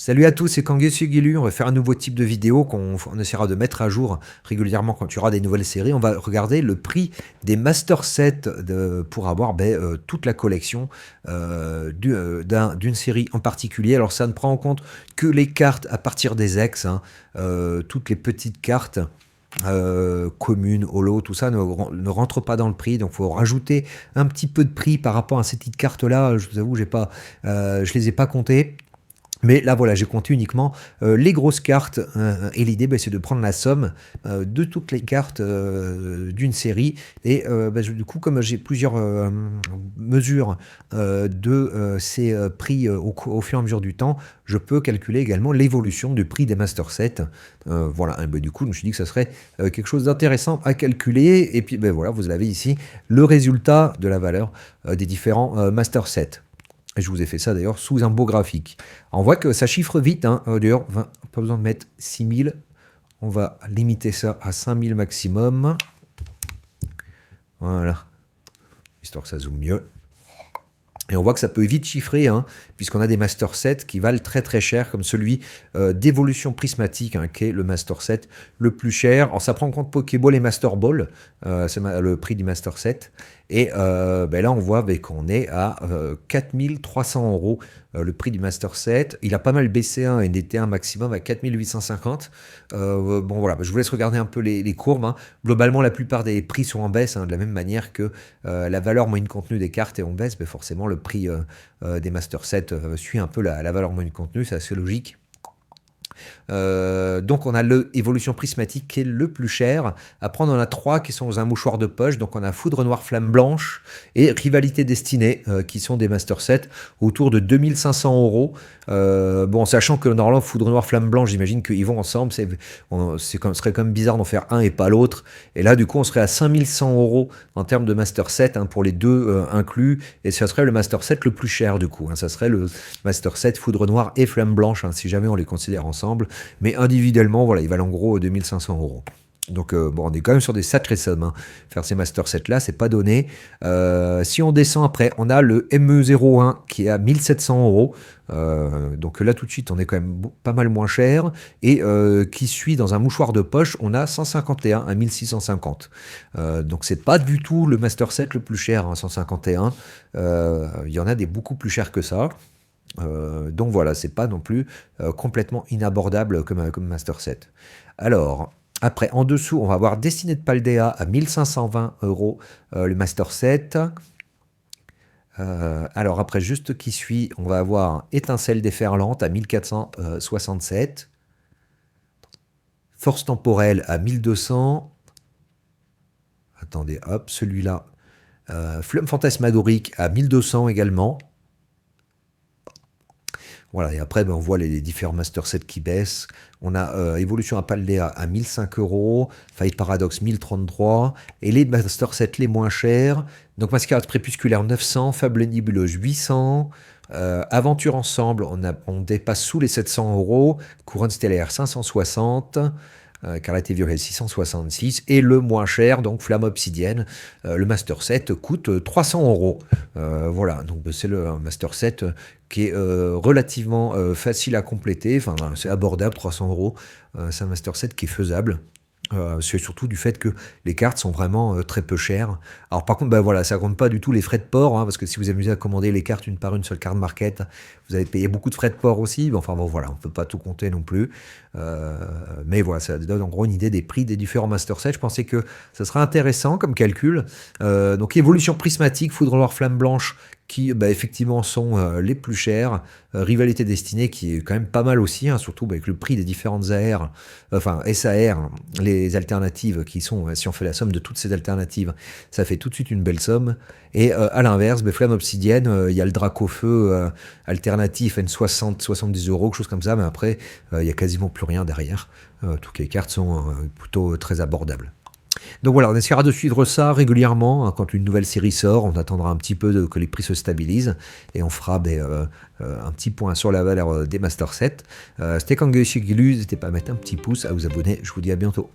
Salut à tous, c'est Kangesu Gilu. On va faire un nouveau type de vidéo qu'on essaiera de mettre à jour régulièrement quand tu auras des nouvelles séries. On va regarder le prix des Master Sets pour avoir toute la collection d'une série en particulier. Alors ça ne prend en compte que les cartes à partir des ex, hein, toutes les petites cartes. Communes, holo, tout ça ne rentre pas dans le prix, donc il faut rajouter un petit peu de prix par rapport à ces petites cartes là. Je vous avoue, je les ai pas comptées. Mais là, voilà, j'ai compté uniquement les grosses cartes. Et l'idée, c'est de prendre la somme de toutes les cartes d'une série. Et du coup, comme j'ai plusieurs mesures de ces prix au fur et à mesure du temps, je peux calculer également l'évolution du prix des Master Sets. Voilà, et du coup, je me suis dit que ça serait quelque chose d'intéressant à calculer. Et puis, voilà, vous avez ici le résultat de la valeur des différents Master Sets. Et je vous ai fait ça d'ailleurs sous un beau graphique. On voit que ça chiffre vite, hein. D'ailleurs, pas besoin de mettre 6000. On va limiter ça à 5000 maximum. Voilà. Histoire que ça zoome mieux. Et on voit que ça peut vite chiffrer, hein, puisqu'on a des Master Sets qui valent très très cher, comme celui d'évolution prismatique, hein, qui est le Master Set le plus cher. Alors ça prend en compte Pokéball et Master Ball, c'est le prix du Master Set. Et là, on voit qu'on est à 4300 €, le prix du Master Set. Il a pas mal baissé, hein, il était un maximum à 4850. Bon, voilà, je vous laisse regarder un peu les courbes, hein. Globalement, la plupart des prix sont en baisse, hein, de la même manière que la valeur moyenne contenue des cartes est en baisse. Mais forcément, le prix des Master Set suit un peu la valeur moyenne contenue, c'est assez logique. Donc on a l'évolution prismatique qui est le plus cher. Après on en a 3 qui sont dans un mouchoir de poche. Donc on a Foudre Noire Flamme Blanche et Rivalité Destinée qui sont des Master Sets autour de 2500 €. Bon, sachant que normalement Foudre Noire Flamme Blanche, j'imagine qu'ils vont ensemble, ce serait quand même bizarre d'en faire un et pas l'autre. Et là du coup on serait à 5100 € en termes de Master Set, hein, pour les deux inclus. Et ça serait le Master Set le plus cher du coup, hein. Ça serait le Master Set Foudre Noire et Flamme Blanche, hein, si jamais on les considère ensemble. Mais individuellement, voilà, ils valent en gros 2500 €. Donc bon, on est quand même sur des sacrées sommes, hein. Faire ces Master Sets là, c'est pas donné. Si on descend après, on a le ME01 qui est à 1700 €. Donc là tout de suite, on est quand même pas mal moins cher. Et qui suit dans un mouchoir de poche, on a 151 à 1650. Donc c'est pas du tout le Master Set le plus cher, hein, 151. Il y en a des beaucoup plus chers que ça. Donc voilà, c'est pas non plus complètement inabordable comme Master Set. Alors, après, en dessous, on va avoir Destinée de Paldea à 1520 €, le Master Set. Alors après, juste qui suit, on va avoir Étincelle déferlante à 1467. Force temporelle à 1200. Attendez, hop, celui-là. Flamme fantasmagorique à 1200 également. Voilà, et après, on voit les différents Master Sets qui baissent. On a Évolution à Paldea à 1005 €, Fight Paradox 1033, et les Master Sets les moins chers. Donc Mascarade Crépusculaire 900, Fable Nébuleuse 800, Aventure Ensemble, on dépasse sous les 700 €, Couronne Stellaire 560, Carrette et Violet 666, et le moins cher, donc Flamme Obsidienne, le Master Set coûte 300 €. Voilà, donc c'est le Master Set qui est relativement facile à compléter, enfin c'est abordable, 300 €, c'est un Master Set qui est faisable. C'est surtout du fait que les cartes sont vraiment très peu chères. Alors par contre, voilà, ça compte pas du tout les frais de port, hein, parce que si vous amusez à commander les cartes une par une sur le card market, vous allez payer beaucoup de frais de port aussi. Mais enfin bon, voilà, on peut pas tout compter non plus. Mais voilà, ça donne en gros une idée des prix des différents Master Sets. Je pensais que ça serait intéressant comme calcul. Donc évolution prismatique, Foudre Noire Flamme Blanche, qui effectivement sont les plus chers. Rivalité Destinée qui est quand même pas mal aussi, hein, surtout avec le prix des différentes AR, enfin SAR, les alternatives qui sont, si on fait la somme de toutes ces alternatives, ça fait tout de suite une belle somme. Et à l'inverse, Flamme Obsidienne, il y a le Dracofeu alternatif à une 60-70 €, quelque chose comme ça, mais après, il y a quasiment plus rien derrière. Toutes les cartes sont plutôt très abordables. Donc voilà, on essaiera de suivre ça régulièrement, hein, quand une nouvelle série sort. On attendra un petit peu que les prix se stabilisent et on fera un petit point sur la valeur des Master Sets. C'était Kangesu Gilu, n'hésitez pas à mettre un petit pouce, à vous abonner. Je vous dis à bientôt.